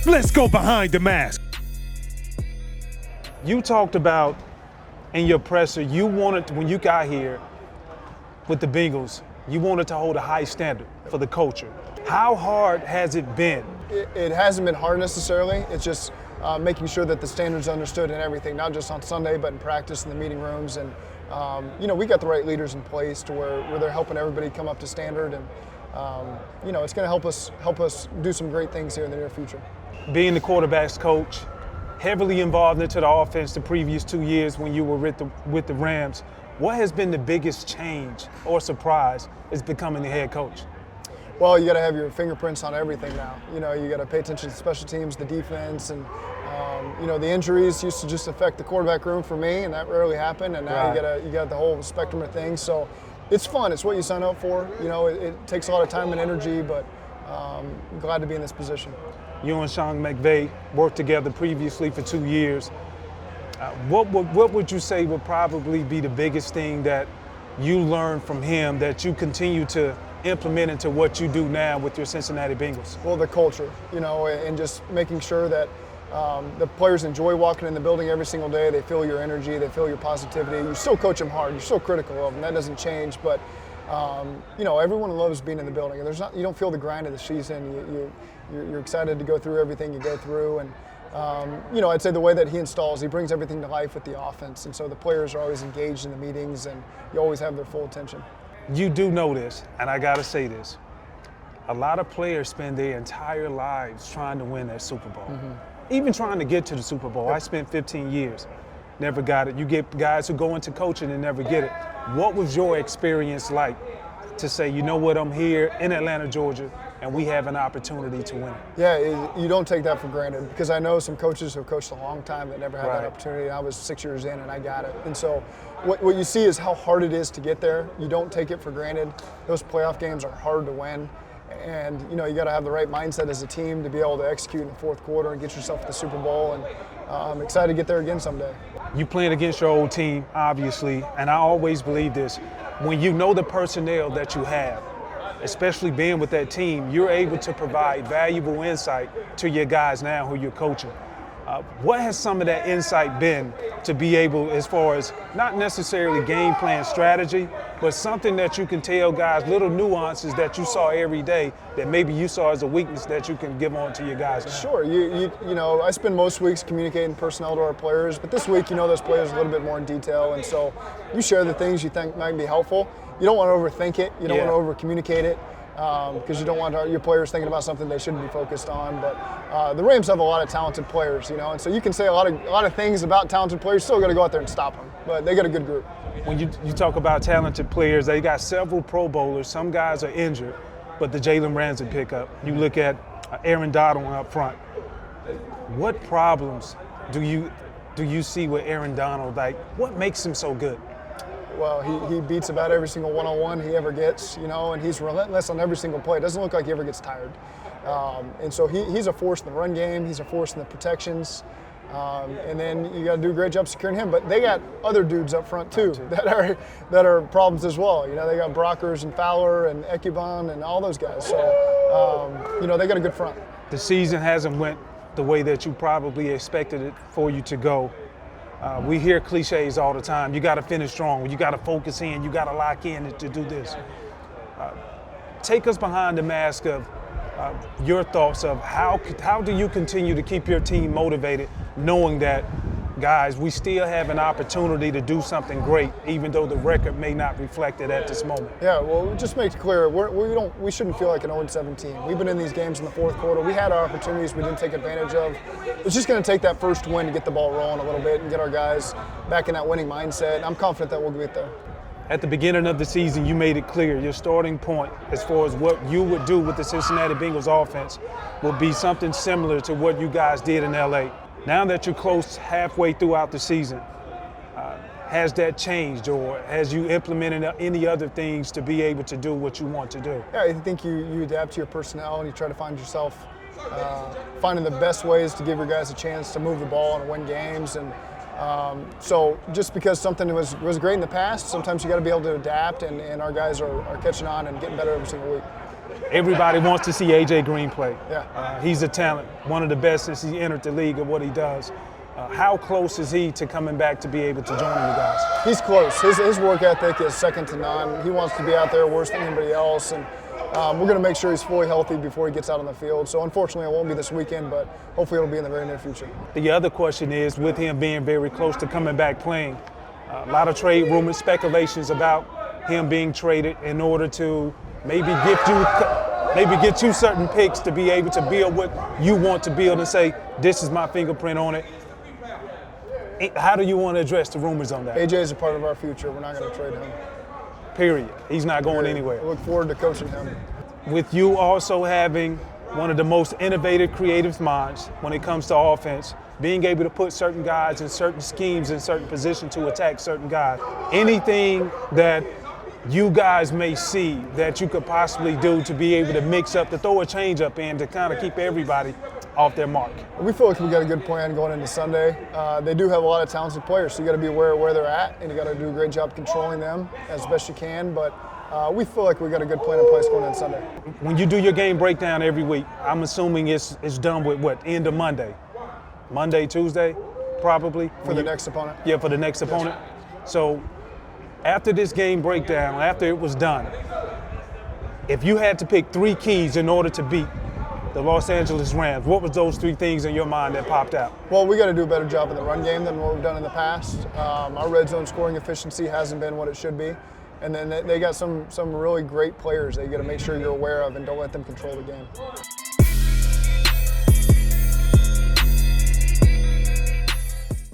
Let's go behind the mask. You talked about in your presser, you wanted, when you got here with the Bengals, you wanted to hold a high standard for the culture. How hard has it been? It hasn't been hard necessarily. It's just making sure that the standards are understood and everything, not just on Sunday, but in practice in the meeting rooms. And we got the right leaders in place to where they're helping everybody come up to standard. And it's going to help us do some great things here in the near future. Being the quarterback's coach, heavily involved into the offense the previous 2 years when you were with the Rams, what has been the biggest change or surprise is becoming the head coach? Well, you got to have your fingerprints on everything now. You got to pay attention to special teams, the defense, and the injuries used to just affect the quarterback room for me, and that rarely happened. And now you got the whole spectrum of things. So it's fun. It's what you sign up for. It takes a lot of time and energy, but I'm glad to be in this position. You and Sean McVay worked together previously for 2 years. What would you say would probably be the biggest thing that you learned from him that you continue to implement into what you do now with your Cincinnati Bengals? Well, the culture, and just making sure that the players enjoy walking in the building every single day. They feel your energy, they feel your positivity. You still coach them hard, you're still critical of them, that doesn't change, but everyone loves being in the building. And you don't feel the grind of the season. You're excited to go through everything you go through. And I'd say the way that he brings everything to life with the offense. And so the players are always engaged in the meetings, and you always have their full attention. You do know this, and I got to say this. A lot of players spend their entire lives trying to win that Super Bowl. Even trying to get to the Super Bowl. I spent 15 years, never got it. You get guys who go into coaching and never get it. What was your experience like to say, you know what, I'm here in Atlanta, Georgia, and we have an opportunity to win it? Yeah, you don't take that for granted, because I know some coaches who have coached a long time that never had that opportunity. I was 6 years in and I got it. And so what you see is how hard it is to get there. You don't take it for granted. Those playoff games are hard to win. And you got to have the right mindset as a team to be able to execute in the fourth quarter and get yourself to the Super Bowl. And I'm excited to get there again someday. You playing against your old team, obviously, and I always believe this. When you know the personnel that you have, especially being with that team, you're able to provide valuable insight to your guys now who you're coaching. What has some of that insight been to be able, as far as not necessarily game plan strategy, but something that you can tell guys, little nuances that you saw every day that maybe you saw as a weakness that you can give on to your guys now? Sure. I spend most weeks communicating personnel to our players, but this week those players a little bit more in detail, and so you share the things you think might be helpful. You don't want to overthink it. You don't want to over-communicate it. Because you don't want your players thinking about something they shouldn't be focused on. But the Rams have a lot of talented players, and so you can say a lot of things about talented players. Still got to go out there and stop them. But they got a good group. When you talk about talented players, they got several Pro Bowlers. Some guys are injured, but the Jalen Ramsey pickup. You look at Aaron Donald up front. What problems do you see with Aaron Donald? Like, what makes him so good? Well, he beats about every single one-on-one he ever gets, and he's relentless on every single play. It doesn't look like he ever gets tired. And so he's a force in the run game. He's a force in the protections. And then you got to do a great job securing him. But they got other dudes up front too that are problems as well. They got Brockers and Fowler and Ekubon and all those guys. So they got a good front. The season hasn't went the way that you probably expected it for you to go. We hear cliches all the time. You got to finish strong. You got to focus in. You got to lock in to do this. Take us behind the mask of your thoughts of how do you continue to keep your team motivated, knowing that, guys, we still have an opportunity to do something great, even though the record may not reflect it at this moment. Yeah, well, just make it clear, we shouldn't feel like an 0-7 team. We've been in these games in the fourth quarter. We had our opportunities we didn't take advantage of. It's just going to take that first win to get the ball rolling a little bit and get our guys back in that winning mindset. I'm confident that we'll get there. At the beginning of the season, you made it clear your starting point as far as what you would do with the Cincinnati Bengals offense would be something similar to what you guys did in LA. Now that you're close halfway throughout the season, has that changed, or has you implemented any other things to be able to do what you want to do? Yeah, I think you adapt to your personnel and you try to find yourself finding the best ways to give your guys a chance to move the ball and win games. And so just because something was great in the past, sometimes you got to be able to adapt, and our guys are catching on and getting better every single week. Everybody wants to see A.J. Green play. Yeah. He's a talent, one of the best since he entered the league at what he does. How close is he to coming back to be able to join you guys? He's close. His work ethic is second to none. He wants to be out there worse than anybody else, and we're going to make sure he's fully healthy before he gets out on the field. So unfortunately, it won't be this weekend, but hopefully it'll be in the very near future. The other question is, with him being very close to coming back playing, a lot of trade rumors, speculations about him being traded in order to maybe get you certain picks to be able to build what you want to build and say, this is my fingerprint on it. How do you want to address the rumors on that? AJ is a part of our future. We're not going to trade him. Period. He's not going anywhere. I look forward to coaching him. With you also having one of the most innovative, creative minds when it comes to offense, being able to put certain guys in certain schemes in certain positions to attack certain guys, anything that you guys may see that you could possibly do to be able to mix up, to throw a change up in, to kind of keep everybody off their mark? We feel like we got a good plan going into Sunday. They do have a lot of talented players, so you got to be aware of where they're at, and you got to do a great job controlling them as best you can. But we feel like we got a good plan in place going into Sunday. When you do your game breakdown every week, I'm assuming it's done with what, end of Monday? Monday, Tuesday, probably? For the next opponent? Yeah, for the next opponent. So after this game breakdown, after it was done, if you had to pick 3 keys in order to beat the Los Angeles Rams, what was those 3 things in your mind that popped out? Well, we got to do a better job in the run game than what we've done in the past. Our red zone scoring efficiency hasn't been what it should be. And then they got some really great players that you got to make sure you're aware of and don't let them control the game.